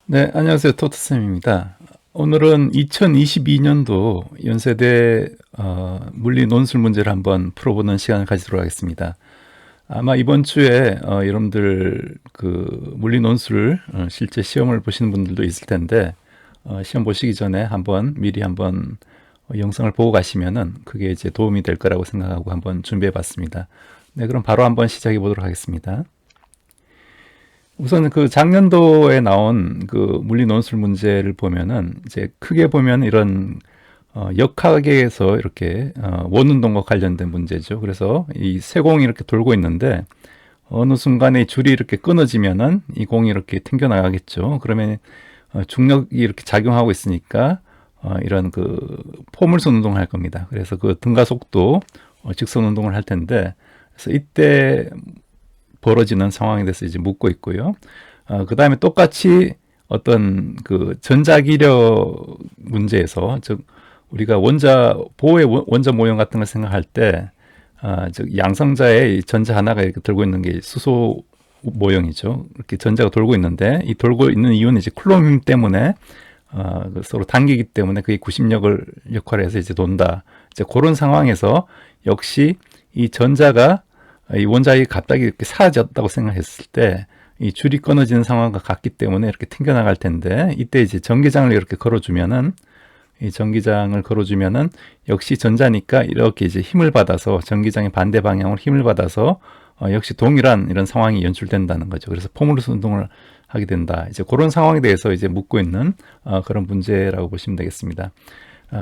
네, 안녕하세요. 토트쌤입니다. 오늘은 2022년도 연세대 물리 논술 문제를 한번 풀어보는 시간을 가지도록 하겠습니다. 아마 이번 주에 여러분들 그 물리 논술 실제 시험을 보시는 분들도 있을 텐데 시험 보시기 전에 미리 한번 영상을 보고 가시면은 그게 이제 도움이 될 거라고 생각하고 한번 준비해 봤습니다. 네, 그럼 바로 한번 시작해 보도록 하겠습니다. 우선 그 작년도에 나온 그 물리 논술 문제를 보면은 이제 크게 보면 이런 역학에서 이렇게 원운동과 관련된 문제죠. 그래서 이 세 공이 이렇게 돌고 있는데 어느 순간에 줄이 이렇게 끊어지면은 이 공이 이렇게 튕겨 나가겠죠. 그러면 중력이 이렇게 작용하고 있으니까 이런 그 포물선 운동을 할 겁니다. 그래서 그 등가 속도 직선 운동을 할 텐데, 그래서 이때 벌어지는 상황에 대해서 이제 묻고 있고요. 그 다음에 똑같이 어떤 그 전자기력 문제에서, 즉 우리가 보호의 원자 모형 같은 걸 생각할 때, 즉 양성자의 전자 하나가 이렇게 들고 있는 게 수소 모형이죠. 이렇게 전자가 돌고 있는데, 이 돌고 있는 이유는 이제 쿨롬 힘 때문에 서로 당기기 때문에 그게 구심력을 역할을 해서 이제 돈다. 이제 그런 상황에서 역시 이 전자가 이 원자핵이 갑자기 이렇게 사라졌다고 생각했을 때 이 줄이 끊어지는 상황과 같기 때문에 이렇게 튕겨나갈 텐데, 이때 이제 전기장을 이렇게 걸어주면은, 이 전기장을 걸어주면은 역시 전자니까 이렇게 이제 힘을 받아서 전기장의 반대 방향으로 힘을 받아서 역시 동일한 이런 상황이 연출된다는 거죠. 그래서 포물선 운동을 하게 된다. 이제 그런 상황에 대해서 이제 묻고 있는 그런 문제라고 보시면 되겠습니다.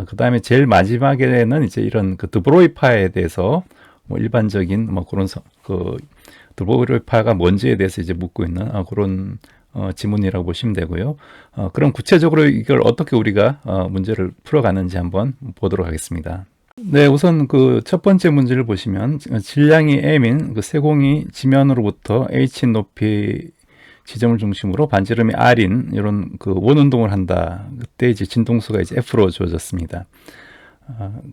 그 다음에 제일 마지막에는 이제 이런 그 드브로이파에 대해서 뭐 일반적인 뭐 그런 그 드보르파가 뭔지에 대해서 이제 묻고 있는 그런 지문이라고 보시면 되고요. 그럼 구체적으로 이걸 어떻게 우리가 문제를 풀어가는지 한번 보도록 하겠습니다. 네, 우선 그 첫 번째 문제를 보시면 질량이 m인 그 세공이 지면으로부터 h 높이 지점을 중심으로 반지름이 r인 이런 그 원운동을 한다. 그때 이제 진동수가 이제 f로 주어졌습니다.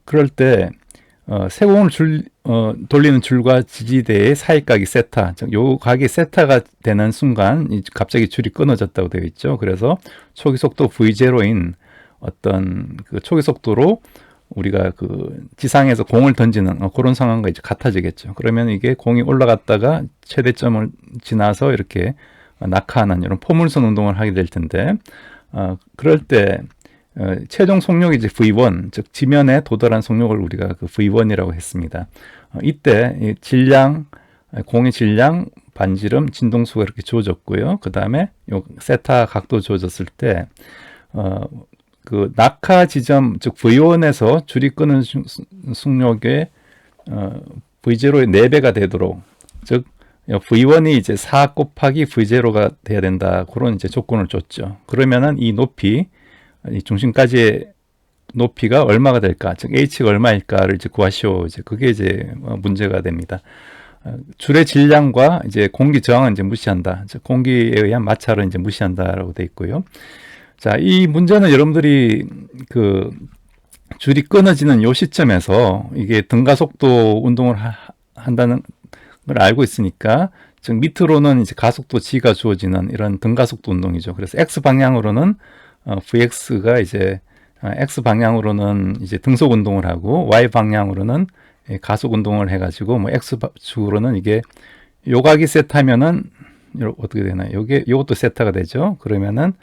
그럴 때 세공을 돌리는 줄과 지지대의 사이각이 세타, 즉 요 각이 세타가 되는 순간 갑자기 줄이 끊어졌다고 되어 있죠. 그래서 초기 속도 v0인 어떤 그 초기 속도로 우리가 그 지상에서 공을 던지는 그런 상황과 이제 같아지겠죠. 그러면 이게 공이 올라갔다가 최대점을 지나서 이렇게 낙하하는 이런 포물선 운동을 하게 될 텐데, 그럴 때 최종 속력이 이제 V1, 즉 지면에 도달한 속력을 우리가 그 V1이라고 했습니다. 이때 이 질량, 공의 질량, 반지름, 진동수가 이렇게 주어졌고요. 그 다음에 요 세타 각도 주어졌을 때, 그 낙하 지점, 즉 V1에서 줄이 끄는 속력의 V0의 4배가 되도록, 즉 V1이 이제 4 곱하기 V0가 돼야 된다. 그런 이제 조건을 줬죠. 그러면은 이 높이, 이 중심까지의 높이가 얼마가 될까, 즉 h가 얼마일까를 이제 구하시오. 이제 그게 이제 문제가 됩니다. 줄의 질량과 이제 공기 저항은 이제 무시한다. 즉 공기에 의한 마찰은 이제 무시한다라고 돼 있고요. 자, 이 문제는 여러분들이 그 줄이 끊어지는 요 시점에서 이게 등가 속도 운동을 한다는 걸 알고 있으니까, 즉 밑으로는 이제 가속도 g가 주어지는 이런 등가 속도 운동이죠. 그래서 x 방향으로는 vx가 이제 x 방향으로는 이제 등속 운동을 하고 y 방향으로는 가속 운동을 해가지고 뭐 x 축으로는 이게 요각이 세타면은 어떻게 되나요? 요것도 세타가 되죠. 그러면은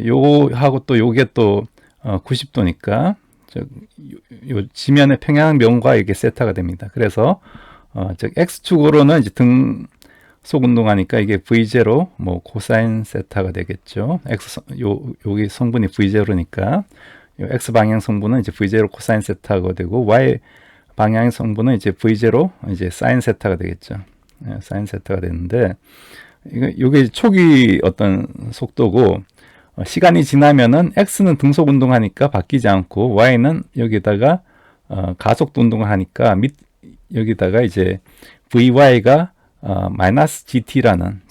요하고 또 요게 또 90도니까 요 지면의 평양면과 이게 세타가 됩니다. 그래서 즉 x축으로는 이제 등속 운동하니까 이게 v0 뭐 코사인 세타가 되겠죠. 여기 성분이 v0니까 요 x 방향 성분은 이제 v0 코사인 세타가 되고, y 방향 성분은 이제 v0 이제 사인 세타가 되겠죠. 사인 세타가 되는데, 이게 초기 어떤 속도고, 시간이 지나면은 x는 등속 운동하니까 바뀌지 않고 y는 여기다가 가속도 운동을 하니까 여기다가 이제 vy가 마이너스 gt라는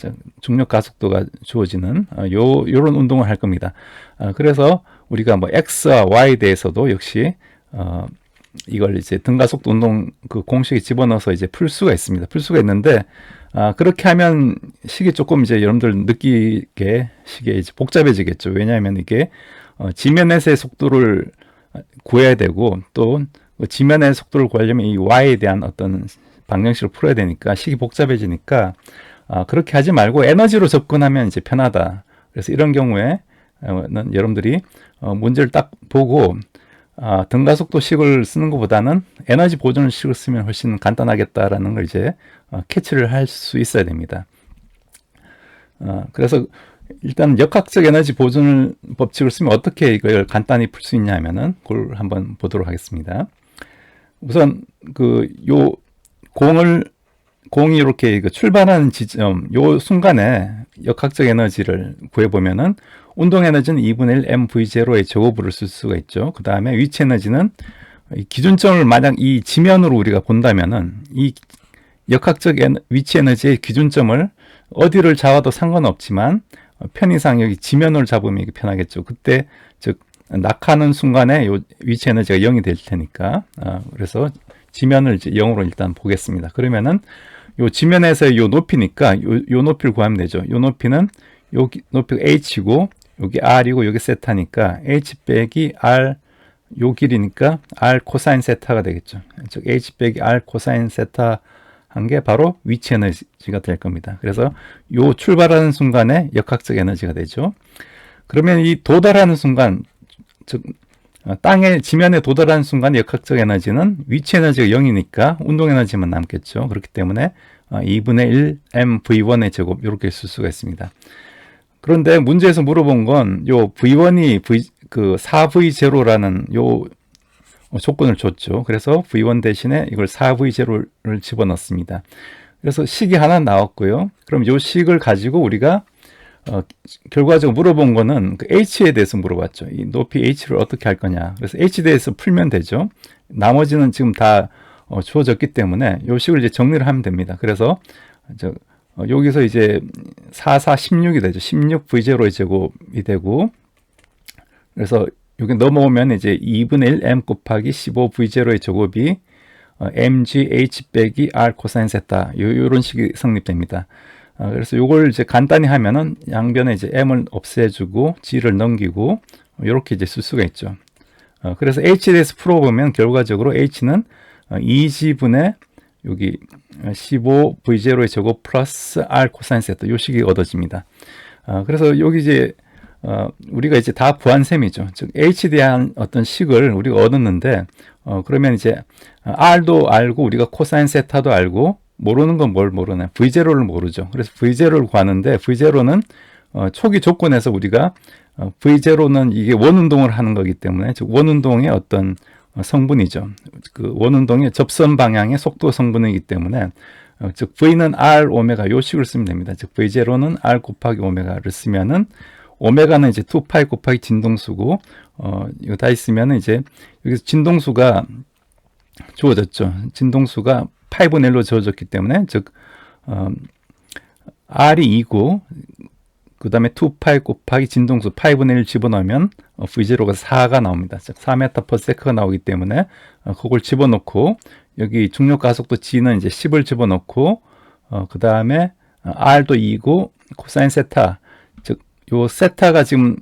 중력 가속도가 주어지는 요런 운동을 할 겁니다. 그래서 우리가 뭐 x와 y에 대해서도 역시 이걸 이제 등가속도 운동 그 공식에 집어넣어서 이제 풀 수가 있습니다. 풀 수가 있는데 그렇게 하면 식이 조금 이제 여러분들 느끼게 식이 이제 복잡해지겠죠. 왜냐하면 이게 지면에서의 속도를 구해야 되고 또 지면의 속도를 구하려면 이 y에 대한 어떤 방정식을 풀어야 되니까 식이 복잡해지니까 그렇게 하지 말고 에너지로 접근하면 이제 편하다. 그래서 이런 경우에는 여러분들이 문제를 딱 보고 등가속도식을 쓰는 것보다는 에너지 보존식을 쓰면 훨씬 간단하겠다라는 걸 이제 캐치를 할 수 있어야 됩니다. 그래서 일단 역학적 에너지 보존 법칙을 쓰면 어떻게 이걸 간단히 풀 수 있냐 하면은 그걸 한번 보도록 하겠습니다. 우선 요 공이 이렇게 출발하는 지점 요 순간에 역학적 에너지를 구해보면은 운동 에너지는 2분의 1 mv0의 제곱으로 쓸 수가 있죠. 그 다음에 위치 에너지는 기준점을 만약 이 지면으로 우리가 본다면은 이 역학적 위치 에너지의 기준점을 어디를 잡아도 상관없지만 편의상 여기 지면을 잡으면 이게 편하겠죠. 그때 즉 낙하는 순간에 요 위치 에너지가 0이 될 테니까 그래서 지면을 이제 0으로 일단 보겠습니다. 그러면은 요 지면에서의 요 높이니까 요 높이를 구하면 되죠. 요 높이는 여기 높이가 h고 여기 r이고 여기 세타니까 h 빼기 r 요 길이니까 r 코사인 세타가 되겠죠. 즉 h 빼기 r 코사인 세타 한 게 바로 위치 에너지가 될 겁니다. 그래서 요 출발하는 순간에 역학적 에너지가 되죠. 그러면 이 도달하는 순간 즉 땅의 지면에 도달하는 순간 역학적 에너지는 위치 에너지가 0이니까 운동 에너지만 남겠죠. 그렇기 때문에 2분의 1 mv1의 제곱 이렇게 쓸 수가 있습니다. 그런데 문제에서 물어본 건 요 v1이 4v0라는 요 조건을 줬죠. 그래서 v1 대신에 이걸 4v0를 집어넣습니다. 그래서 식이 하나 나왔고요. 그럼 요 식을 가지고 우리가 결과적으로 물어본 거는 h에 대해서 물어봤죠. 이 높이 h를 어떻게 할 거냐. 그래서 h에 대해서 풀면 되죠. 나머지는 지금 다 주어졌기 때문에 요 식을 이제 정리를 하면 됩니다. 그래서 여기서 이제 4, 4, 16이 되죠. 16v0의 제곱이 되고 그래서 여기 넘어오면 이제 2분의 1 m 곱하기 15v0의 제곱이 mgh 빼기 r 코사인 세타 요런 식이 성립됩니다. 그래서 요걸 이제 간단히 하면은 양변에 이제 m을 없애주고 g를 넘기고 이렇게 이제 쓸 수가 있죠. 그래서 h에 대해서 풀어보면 결과적으로 h는 2g분의 여기 15v0의 제곱 플러스 r 코사인 세타 요 식이 얻어집니다. 그래서 여기 이제 우리가 이제 다 구한 셈이죠. 즉 h에 대한 어떤 식을 우리가 얻었는데 그러면 이제 r도 알고 우리가 코사인 세타도 알고 모르는 건 뭘 모르나요? v0를 모르죠. 그래서 v0를 구하는데 v0는 초기 조건에서 우리가 v0는 이게 원운동을 하는 거기 때문에 즉 원운동의 어떤 성분이죠. 그 원운동의 접선 방향의 속도 성분이기 때문에 즉 v는 r 오메가 요 식을 쓰면 됩니다. 즉 v0는 r 곱하기 오메가를 쓰면은 오메가는 이제 2파이 곱하기 진동수고 이거 다 있으면은 이제 여기서 진동수가 주어졌죠. 진동수가 8분의 1로 주어졌기 때문에 즉 r이 2고 그 다음에 2파이 곱하기 진동수 8분의 1 집어넣으면 v0가 4가 나옵니다. 즉 4m/s가 나오기 때문에 그걸 집어넣고 여기 중력 가속도 g는 이제 10을 집어넣고 그 다음에 r도 2고 코사인 세타 즉 요 세타가 지금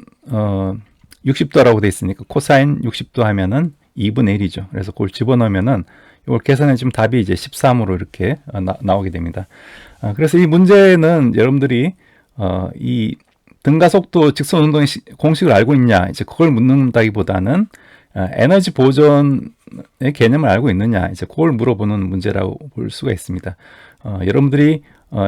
60도라고 돼 있으니까 코사인 60도 하면은 2분의 1이죠. 그래서 그걸 집어넣으면은 이걸 계산해 주면 답이 이제 13으로 이렇게 나오게 됩니다. 그래서 이 문제는 여러분들이 이 등가속도 직선 운동의 공식을 알고 있냐 이제 그걸 묻는다기보다는 에너지 보존의 개념을 알고 있느냐 이제 그걸 물어보는 문제라고 볼 수가 있습니다. 여러분들이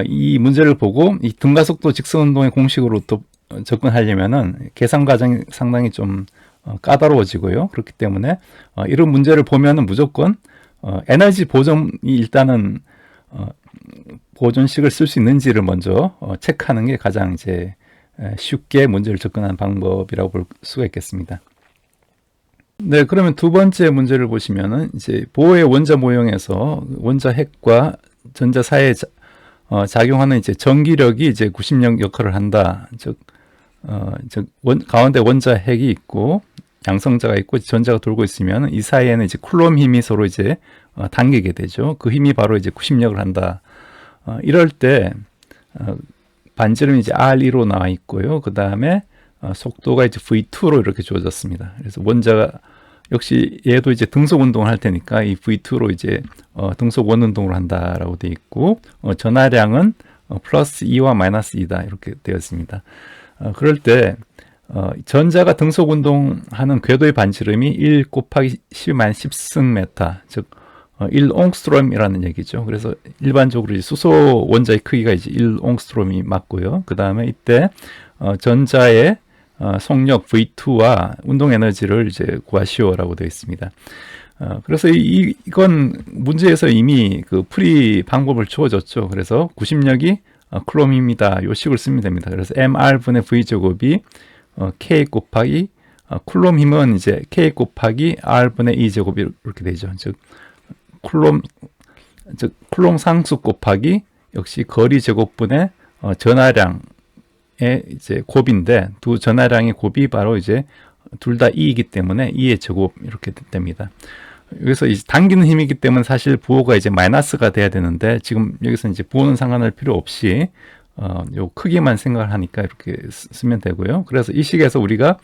이 문제를 보고 이 등가속도 직선 운동의 공식으로 또 접근하려면은 계산 과정이 상당히 좀 까다로워지고요. 그렇기 때문에 이런 문제를 보면은 무조건 에너지 보존이 일단은 보존식을 쓸 수 있는지를 먼저 체크하는 게 가장 이제 쉽게 문제를 접근하는 방법이라고 볼 수가 있겠습니다. 네, 그러면 두 번째 문제를 보시면은 이제 보호의 원자 모형에서 원자 핵과 전자 사이에 작용하는 이제 전기력이 이제 구심력 역할을 한다. 즉 가운데 원자 핵이 있고 양성자가 있고 전자가 돌고 있으면 이 사이에는 이제 쿨롬 힘이 서로 이제 당기게 되죠. 그 힘이 바로 이제 구심력을 한다. 이럴 때 반지름이 이제 R2로 나와 있고요. 그 다음에 속도가 이제 V2로 이렇게 주어졌습니다. 그래서 원자가 역시 얘도 이제 등속 운동을 할 테니까 이 V2로 이제 등속 원 운동을 한다라고 되어 있고, 전하량은 플러스 2와 마이너스 2다 이렇게 되었습니다. 그럴 때 전자가 등속 운동하는 궤도의 반지름이 1 곱하기 10-10승 즉 1옹스트롬이라는 얘기죠. 그래서 일반적으로 이제 수소 원자의 크기가 이제 1옹스트롬이 맞고요. 그 다음에 이때 전자의 속력 V2와 운동 에너지를 이제 구하시오라고 되어 있습니다. 그래서 이건 문제에서 이미 그 풀이 방법을 주어졌죠. 그래서 구심력이 쿨롬입니다. 요 식을 쓰면 됩니다. 그래서 mr분의 v 제곱이 k 곱하기 쿨롬 힘은 이제 k 곱하기 r분의 2제곱이 이렇게 되죠. 즉 쿨롬 상수 곱하기 역시 거리 제곱분의 전하량의 이제 곱인데, 두 전하량의 곱이 바로 이제 둘 다 2이기 때문에 2의 제곱 이렇게 됩니다. 여기서 이제 당기는 힘이기 때문에 사실 부호가 이제 마이너스가 돼야 되는데, 지금 여기서 이제 부호는 상관할 필요 없이 요 크기만 생각을 하니까 이렇게 쓰면 되고요. 그래서 이 식에서 우리가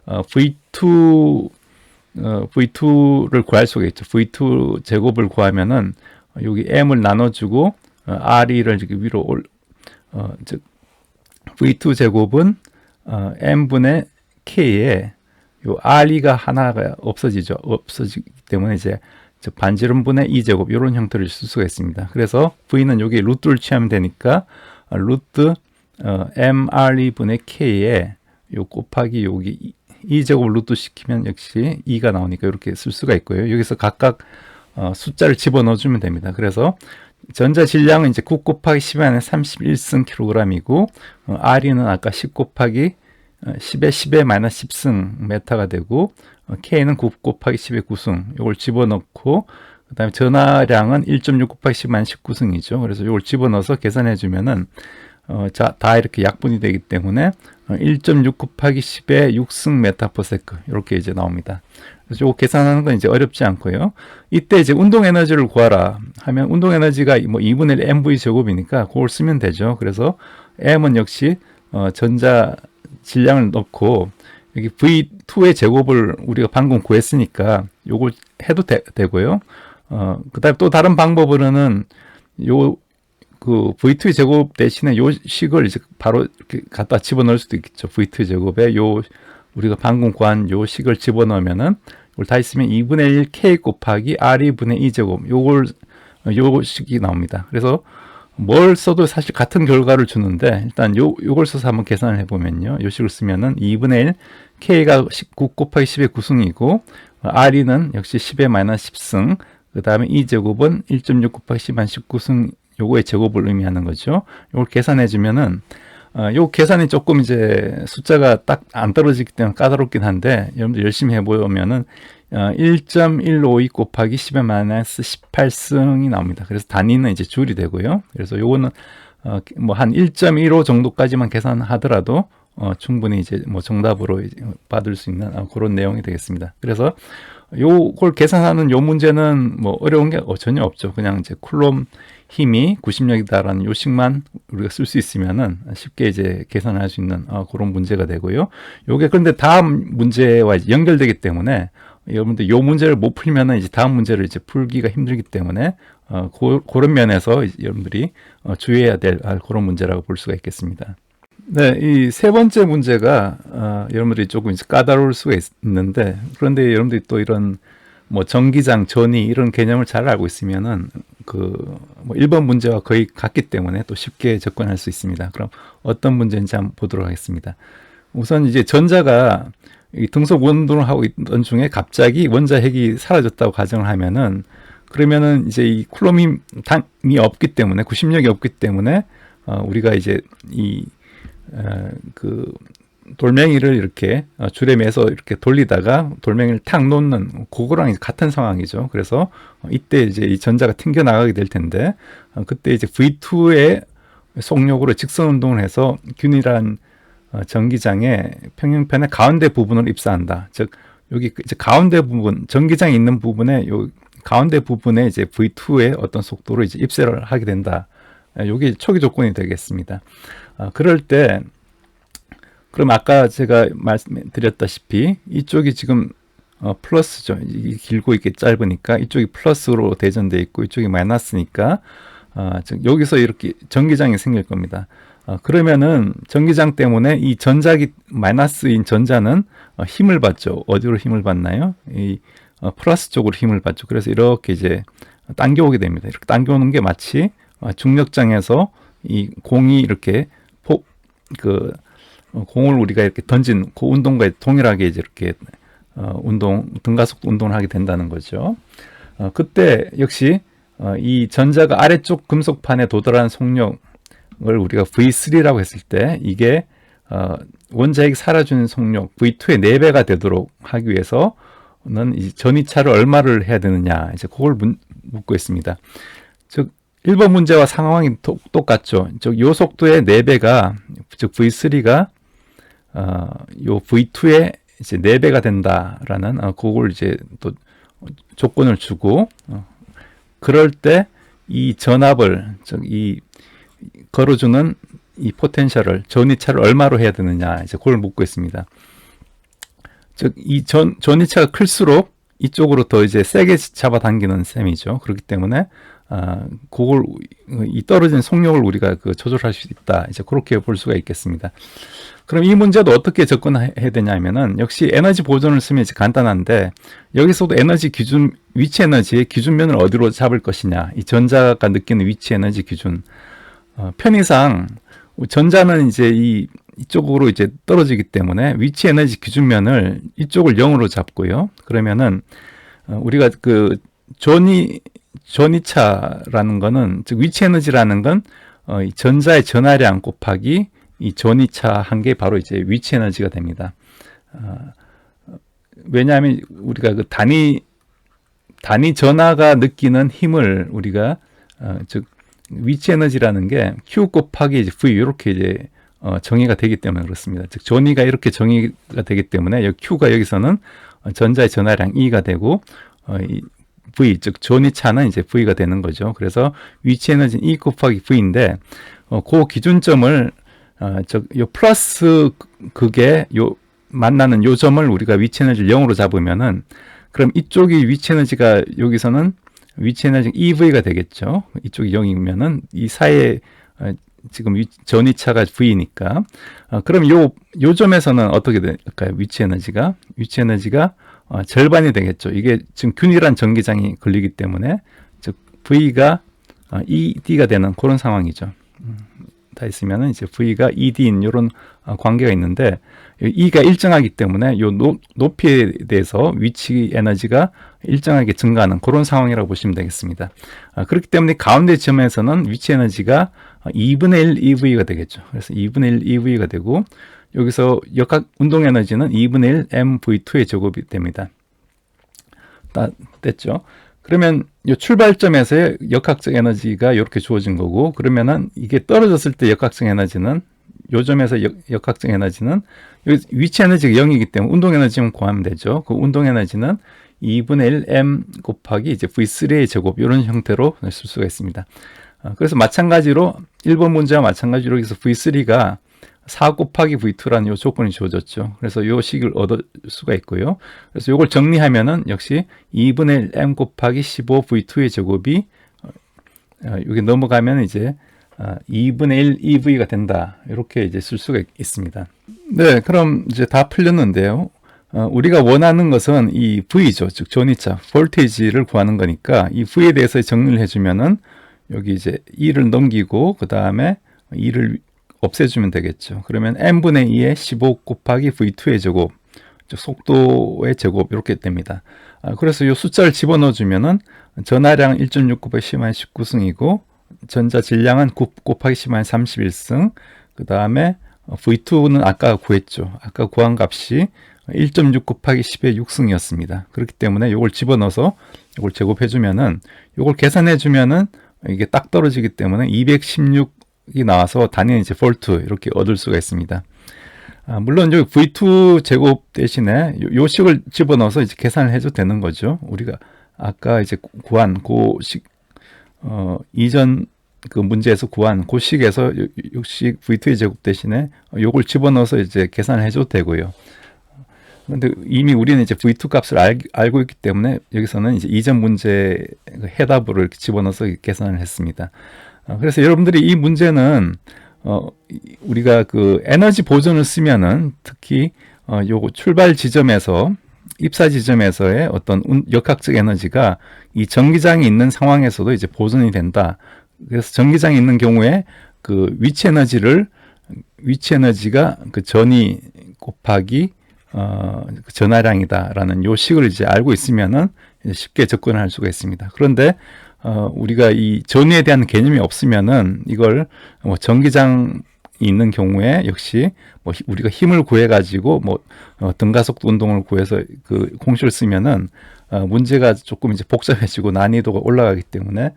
V2를 구할 수가 있죠. V2 제곱을 구하면은 여기 m을 나눠주고 r2를 이렇게 위로 즉 V2 제곱은 m분의 k에 요 r2가 하나가 없어지기 때문에 이제 반지름분의 2제곱 이런 형태를 쓸 수가 있습니다. 그래서 V는 여기 루트를 취하면 되니까 루트 mr2분의 k에 요 곱하기 여기 2제곱을 루트 시키면 역시 2가 나오니까 이렇게 쓸 수가 있고요. 여기서 각각 숫자를 집어넣어 주면 됩니다. 그래서 전자 질량은 이제 9 곱하기 10의 31승 kg이고, R는 아까 10 곱하기 10의 10의 마이너스 10승 메타가 되고, K는 9 곱하기 10의 9승, 이걸 집어넣고, 그 다음에 전하량은 1.6 곱하기 10 마이너스 19승이죠. 그래서 이걸 집어넣어서 계산해 주면은, 다 이렇게 약분이 되기 때문에 1.6 곱하기 10의 6승 메타퍼세크 이렇게 이제 나옵니다. 그래서 이거 계산하는 건 이제 어렵지 않고요. 이때 이제 운동 에너지를 구하라 하면 운동 에너지가 뭐 2분의 1 mv 제곱이니까 그걸 쓰면 되죠. 그래서 m은 역시 전자 질량을 넣고 여기 v2의 제곱을 우리가 방금 구했으니까 요걸 해도 되고요. 그다음에 또 다른 방법으로는 그 V2 제곱 대신에 요 식을 이제 바로 이렇게 갖다 집어넣을 수도 있겠죠. V2 제곱에 요 우리가 방금 구한 요 식을 집어넣으면은 이걸 다 있으면 2분의 1 K 곱하기 R2분의 2제곱 요 식이 나옵니다. 그래서 뭘 써도 사실 같은 결과를 주는데, 일단 요걸 써서 한번 계산을 해보면요. 요 식을 쓰면은 2분의 1 K가 19 곱하기 10의 9승이고 R2는 역시 10의 마이너스 10승, 그 다음에 2제곱은 1.6 곱하기 10 마이너스 19승 요거의 제곱을 의미하는 거죠. 요걸 계산해 주면은 요 계산이 조금 이제 숫자가 딱 안 떨어지기 때문에 까다롭긴 한데, 여러분들 열심히 해보면은 1.152 곱하기 10의 마이너스 18승이 나옵니다. 그래서 단위는 이제 줄이 되고요. 그래서 요거는 뭐 한 1.15 정도까지만 계산하더라도 충분히 이제 뭐 정답으로 받을 수 있는 그런 내용이 되겠습니다. 그래서 요걸 계산하는 요 문제는 뭐 어려운 게 전혀 없죠. 그냥 이제 쿨롬 힘이 90력이다라는 요식만 우리가 쓸 수 있으면은 쉽게 이제 계산할 수 있는 그런 문제가 되고요. 요게 그런데 다음 문제와 연결되기 때문에 여러분들 요 문제를 못 풀면은 이제 다음 문제를 이제 풀기가 힘들기 때문에 그런 면에서 여러분들이 주의해야 될 그런 문제라고 볼 수가 있겠습니다. 네, 이 세 번째 문제가 여러분들이 조금 이제 까다로울 수가 있는데, 그런데 여러분들이 또 이런 뭐 전기장, 전위 이런 개념을 잘 알고 있으면은 뭐 1번 문제와 거의 같기 때문에 또 쉽게 접근할 수 있습니다. 그럼 어떤 문제인지 한번 보도록 하겠습니다. 우선 이제 전자가 이 등속 운동을 하고 있던 중에 갑자기 원자 핵이 사라졌다고 가정을 하면은, 그러면은 이제 이 쿨롬이 없기 때문에, 구심력이 없기 때문에 우리가 이제 그 돌멩이를 이렇게 줄에 매서 이렇게 돌리다가 돌멩이를 탁 놓는 그거랑 같은 상황이죠. 그래서 이때 이제 이 전자가 튕겨 나가게 될 텐데, 그때 이제 V2의 속력으로 직선 운동을 해서 균일한 전기장의 평형편의 가운데 부분을 입사한다. 즉 여기 이제 가운데 부분, 전기장이 있는 부분에 요 가운데 부분에 이제 V2의 어떤 속도로 이제 입사를 하게 된다. 요게 초기 조건이 되겠습니다. 그럴 때 그럼 아까 제가 말씀드렸다시피 이쪽이 지금 플러스죠. 이 길고 이게 짧으니까 이쪽이 플러스로 대전돼 있고 이쪽이 마이너스니까 여기서 이렇게 전기장이 생길 겁니다. 그러면은 전기장 때문에 이 전자기 마이너스인 전자는 힘을 받죠. 어디로 힘을 받나요? 이 플러스 쪽으로 힘을 받죠. 그래서 이렇게 이제 당겨오게 됩니다. 이렇게 당겨오는 게 마치 중력장에서 이 공이 이렇게 공을 우리가 이렇게 던진 그 운동과 동일하게 이제 이렇게 등가속 운동을 하게 된다는 거죠. 그때 역시 이 전자가 아래쪽 금속판에 도달하는 속력을 우리가 V3라고 했을 때 이게 원자핵이 살아주는 속력 V2의 4배가 되도록 하기 위해서는 이 전이차를 얼마를 해야 되느냐 이제 그걸 묻고 있습니다. 즉 1번 문제와 상황이 똑같죠. 즉 요 속도의 4배가 즉 V3가 요 V2의 이제 4배가 된다라는 그걸 이제 또 조건을 주고 그럴 때 이 전압을 즉 이 걸어주는 이 포텐셜을 전이차를 얼마로 해야 되느냐 이제 그걸 묻고 있습니다. 즉 이 전이차가 클수록 이쪽으로 더 이제 세게 잡아당기는 셈이죠. 그렇기 때문에 그걸 이 떨어진 속력을 우리가 조절할 수 있다. 이제 그렇게 볼 수가 있겠습니다. 그럼 이 문제도 어떻게 접근해야 되냐면은 역시 에너지 보존을 쓰면 이제 간단한데 여기서도 에너지 기준 위치 에너지의 기준면을 어디로 잡을 것이냐 이 전자가 느끼는 위치 에너지 기준 편의상 전자는 이제 이쪽으로 이제 떨어지기 때문에 위치 에너지 기준면을 이쪽을 0으로 잡고요. 그러면은 우리가 전이차라는 거는 즉 위치 에너지라는 건 이 전자의 전하량 곱하기 이 전이차 한 게 바로 이제 위치 에너지가 됩니다. 왜냐하면 우리가 단위 전하가 느끼는 힘을 우리가 즉 위치 에너지라는 게 Q 곱하기 이제 V 이렇게 이제 정의가 되기 때문에 그렇습니다. 즉 전위가 이렇게 정의가 되기 때문에 여기 Q가 여기서는 전자의 전하량 E가 되고 이 V 즉 전이차는 이제 V가 되는 거죠. 그래서 위치 에너지는 E 곱하기 V인데 그 기준점을 요 플러스 극에 만나는 요 점을 우리가 위치 에너지를 0으로 잡으면은 그럼 이쪽이 위치 에너지가 여기서는 위치 에너지 EV가 되겠죠. 이쪽이 0이면은 이 사이에 지금 전이차가 V니까 그럼 요 점에서는 어떻게 될까요? 위치 에너지가 절반이 되겠죠. 이게 지금 균일한 전기장이 걸리기 때문에 즉 V가 ED가 되는 그런 상황이죠. 다 있으면은 이제 V가 ED인 이런 관계가 있는데 E가 일정하기 때문에 요 높이에 대해서 위치 에너지가 일정하게 증가하는 그런 상황이라고 보시면 되겠습니다. 그렇기 때문에 가운데 점에서는 위치 에너지가 2분의 1 EV가 되겠죠. 그래서 2분의 1 EV가 되고 여기서 역학 운동 에너지는 2분의 1 mv2의 제곱이 됩니다. 다 됐죠? 그러면 이 출발점에서의 역학적 에너지가 이렇게 주어진 거고 그러면은 이게 떨어졌을 때 역학적 에너지는 요 점에서 역학적 에너지는 위치 에너지가 0이기 때문에 운동 에너지만 구하면 되죠. 그 운동 에너지는 2분의 1 m 곱하기 이제 v3의 제곱 이런 형태로 쓸 수가 있습니다. 그래서 마찬가지로 1번 문제와 마찬가지로 여기서 v3가 4 곱하기 v2라는 이 조건이 주어졌죠. 그래서 이 식을 얻을 수가 있고요. 그래서 이걸 정리하면은 역시 2분의 1 m 곱하기 15 v2의 제곱이 여기 넘어가면 이제 2분의 1 EV가 된다. 이렇게 이제 쓸 수가 있습니다. 네, 그럼 이제 다 풀렸는데요. 우리가 원하는 것은 이 V죠. 즉 전이차, 볼테이지를 구하는 거니까 이 V에 대해서 정리를 해주면은 여기 이제 2를 넘기고 그 다음에 2를 없애주면 되겠죠. 그러면 n분의 2의 15 곱하기 v2의 제곱, 즉 속도의 제곱 이렇게 됩니다. 그래서 이 숫자를 집어넣어주면은 전하량 1.6 곱하기 10-19승이고 전자 질량은 9 곱하기 10-31승, 그 다음에 v2는 아까 구했죠. 아까 구한 값이 1.6 곱하기 10의 6승이었습니다. 그렇기 때문에 이걸 집어넣어서 이걸 제곱해주면은 이걸 계산해주면은 이게 딱 떨어지기 때문에 216이 나와서 단위는 이제 볼트 이렇게 얻을 수가 있습니다. 물론 여기 V2 제곱 대신에 요 식을 집어넣어서 이제 계산을 해도 되는 거죠. 우리가 아까 이제 구한 그 식, 이전 그 문제에서 구한 그 식에서 역시 V2의 제곱 대신에 요걸 집어넣어서 이제 계산을 해줘도 되고요. 근데 이미 우리는 이제 V2 값을 알고 있기 때문에 여기서는 이제 이전 문제 해답으로 이렇게 집어넣어서 계산을 했습니다. 그래서 여러분들이 이 문제는 우리가 그 에너지 보존을 쓰면은 특히 요거 출발 지점에서 입사 지점에서의 어떤 역학적 에너지가 이 전기장이 있는 상황에서도 이제 보존이 된다. 그래서 전기장이 있는 경우에 그 위치 에너지가 그 전위 곱하기 그 전하량이다라는 요 식을 이제 알고 있으면은 쉽게 접근할 수가 있습니다. 그런데 우리가 이 전위에 대한 개념이 없으면은 이걸 뭐 전기장이 있는 경우에 역시 뭐 우리가 힘을 구해 가지고 뭐 등가속도 운동을 구해서 그 공식을 쓰면은 문제가 조금 이제 복잡해지고 난이도가 올라가기 때문에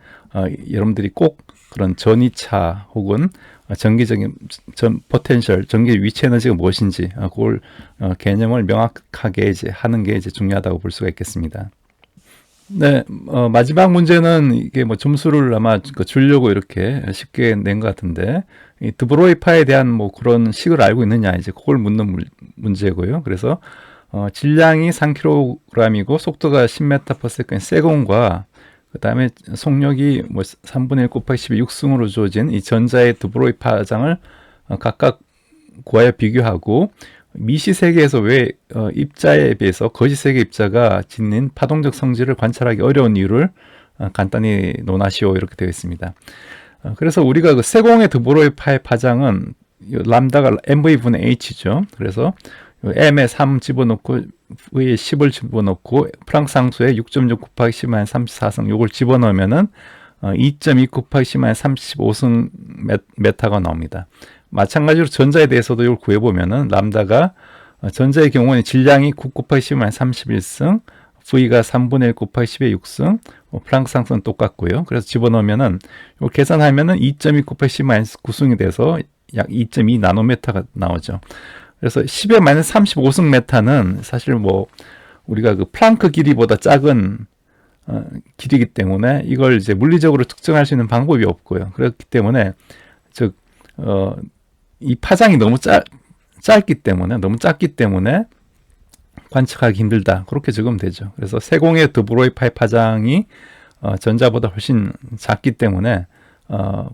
여러분들이 꼭 그런 전위차 혹은 전기적인 포텐셜, 전기 위치 에너지가 무엇인지 그걸 개념을 명확하게 이제 하는 게 이제 중요하다고 볼 수가 있겠습니다. 네, 마지막 문제는 이게 뭐 점수를 아마 주려고 이렇게 쉽게 낸 것 같은데, 이 드브로이파에 대한 뭐 그런 식을 알고 있느냐, 이제 그걸 묻는 문제고요. 그래서, 질량이 3kg이고 속도가 10m/s인 세공과 그 다음에 속력이 뭐 3분의 1 곱하기 10의 6승으로 주어진 이 전자의 드브로이파 파장을 각각 구하여 비교하고 미시 세계에서 왜 입자에 비해서 거시 세계 입자가 지닌 파동적 성질을 관찰하기 어려운 이유를 간단히 논하시오 이렇게 되어 있습니다. 그래서 우리가 그 세공의 드브로이파의 파장은 람다가 mv분의 h죠. 그래서 m에 3 집어넣고 v에 10을 집어넣고 플랑크 상수에 6.6 곱하기 10-34승 요걸 집어넣으면은 2.2 곱하기 10-35승 메타가 나옵니다. 마찬가지로 전자에 대해서도 이걸 구해보면은 람다가 전자의 경우는 질량이 9 곱하기 10-31승, V가 3분의 1 곱하기 10의 6승, 플랑크 상수는 똑같고요. 그래서 집어넣으면은 이걸 계산하면은 2.2 곱하기 10-9승이 돼서 약 2.2 나노메타가 나오죠. 그래서 10의 마이너스 35승 메타는 사실 뭐 우리가 그 플랑크 길이보다 작은 길이기 때문에 이걸 이제 물리적으로 측정할 수 있는 방법이 없고요. 그렇기 때문에 즉 이 파장이 너무 짧기 때문에 관측하기 힘들다. 그렇게 적으면 되죠. 그래서 세공의 드브로이파의 파장이 전자보다 훨씬 작기 때문에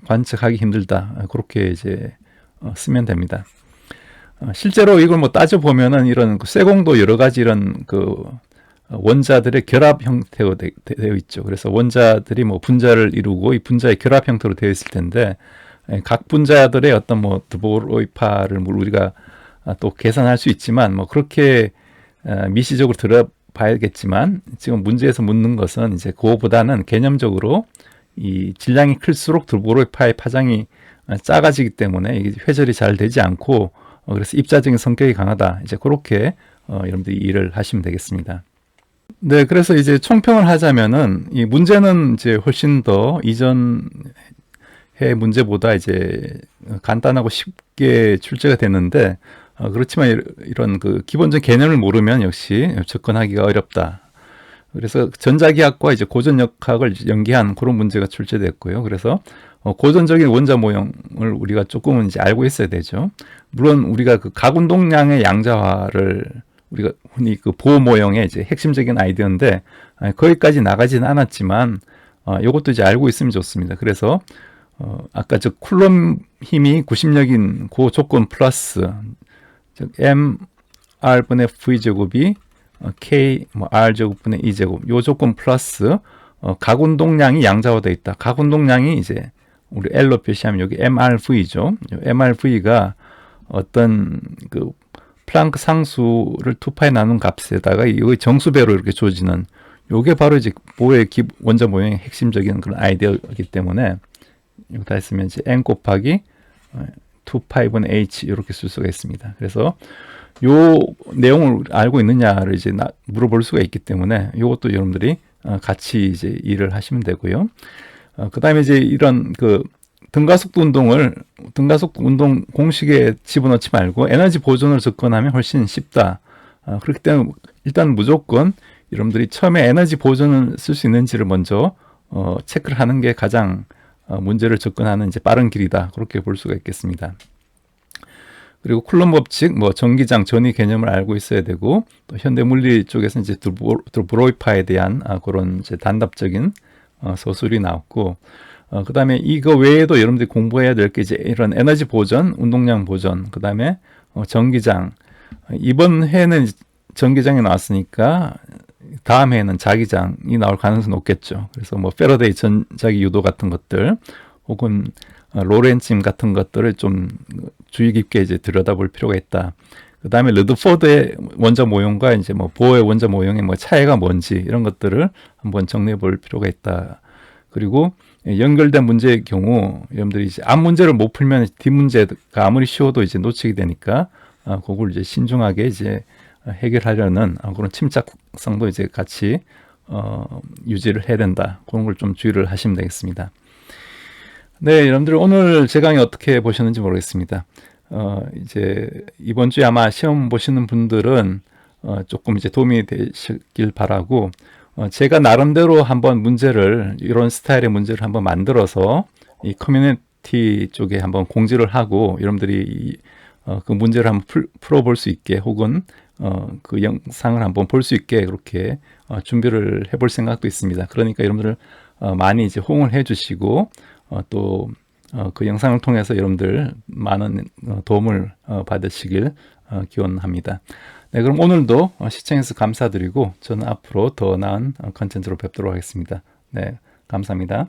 관측하기 힘들다. 그렇게 이제 쓰면 됩니다. 실제로 이걸 뭐 따져보면은 이런 세공도 여러 가지 이런 그 원자들의 결합 형태로 되어 있죠. 그래서 원자들이 뭐 분자를 이루고 이 분자의 결합 형태로 되어 있을 텐데 각 분자들의 어떤 뭐 드브로이파를 우리가 또 계산할 수 있지만 뭐 그렇게 미시적으로 들어봐야겠지만 지금 문제에서 묻는 것은 이제 그거보다는 개념적으로 이 질량이 클수록 드브로이파의 파장이 작아지기 때문에 이게 회절이 잘 되지 않고 그래서 입자적인 성격이 강하다. 이제 그렇게 여러분들이 이해를 하시면 되겠습니다. 네, 그래서 이제 총평을 하자면은 이 문제는 이제 훨씬 더 이전 해 문제보다 이제 간단하고 쉽게 출제가 됐는데 그렇지만 이런 그 기본적인 개념을 모르면 역시 접근하기가 어렵다. 그래서 전자기학과 이제 고전역학을 연계한 그런 문제가 출제됐고요. 그래서 고전적인 원자 모형을 우리가 조금은 이제 알고 있어야 되죠. 물론 우리가 그 각운동량의 양자화를 우리가 흔히 그 보호 모형의 이제 핵심적인 아이디어인데 거기까지 나가지는 않았지만 이것도 이제 알고 있으면 좋습니다. 그래서 아까 저 쿨롬 힘이 90력인 그 조건 플러스 즉 mr분의 v제곱이 k 뭐 r제곱분의 e제곱 요 조건 플러스 각운동량이 양자화되어 있다. 각운동량이 이제 우리 L로 표시하면 여기 mrv죠. mrv가 어떤 그 플랑크 상수를 2파에 나눈 값에다가 여기 정수배로 이렇게 주어지는 요게 바로 이제 보호의 원자 모형의 핵심적인 그런 아이디어이기 때문에 여기다 했으면 이제 n 곱하기 2파이분 h 이렇게 쓸 수가 있습니다. 그래서 요 내용을 알고 있느냐를 이제 물어볼 수가 있기 때문에 이것도 여러분들이 같이 이제 일을 하시면 되고요. 그 다음에 이제 이런 그 등가속도 운동 공식에 집어넣지 말고 에너지 보존을 접근하면 훨씬 쉽다. 그렇기 때문에 일단 무조건 여러분들이 처음에 에너지 보존을 쓸 수 있는지를 먼저 체크를 하는 게 가장 문제를 접근하는 이제 빠른 길이다. 그렇게 볼 수가 있겠습니다. 그리고 쿨럼b 법칙, 뭐 전기장, 전위 개념을 알고 있어야 되고, 또 현대 물리 쪽에서 이제 드브로이파에 대한 그런 이제 단답적인 서술이 나왔고, 그다음에 이거 외에도 여러분들이 공부해야 될 게 이제 이런 에너지 보전, 운동량 보전, 그다음에 전기장. 이번 해는 전기장이 나왔으니까 다음 해에는 자기장이 나올 가능성이 높겠죠. 그래서 뭐 패러데이 전자기 유도 같은 것들, 혹은 로렌츠 같은 것들을 좀 주의 깊게 이제 들여다볼 필요가 있다. 그 다음에 르드포드의 원자 모형과 이제 뭐 보어의 원자 모형의 뭐 차이가 뭔지 이런 것들을 한번 정리해 볼 필요가 있다. 그리고 연결된 문제의 경우 여러분들이 이제 앞 문제를 못 풀면 뒷 문제가 아무리 쉬워도 이제 놓치게 되니까 그걸 이제 신중하게 이제 해결하려는 그런 침착성도 이제 같이 유지를 해야 된다. 그런 걸 좀 주의를 하시면 되겠습니다. 네, 여러분들 오늘 제 강의 어떻게 보셨는지 모르겠습니다. 이제 이번 주에 아마 시험 보시는 분들은 조금 이제 도움이 되시길 바라고, 제가 나름대로 한번 문제를, 이런 스타일의 문제를 한번 만들어서 이 커뮤니티 쪽에 한번 공지를 하고 여러분들이 그 문제를 한번 풀어볼 수 있게, 혹은 그 영상을 한번 볼 수 있게 그렇게 준비를 해볼 생각도 있습니다. 그러니까 여러분들 많이 이제 호응을 해주시고, 또 그 영상을 통해서 여러분들 많은 도움을 받으시길 기원합니다. 네, 그럼 오늘도 시청해주셔서 감사드리고 저는 앞으로 더 나은 컨텐츠로 뵙도록 하겠습니다. 네, 감사합니다.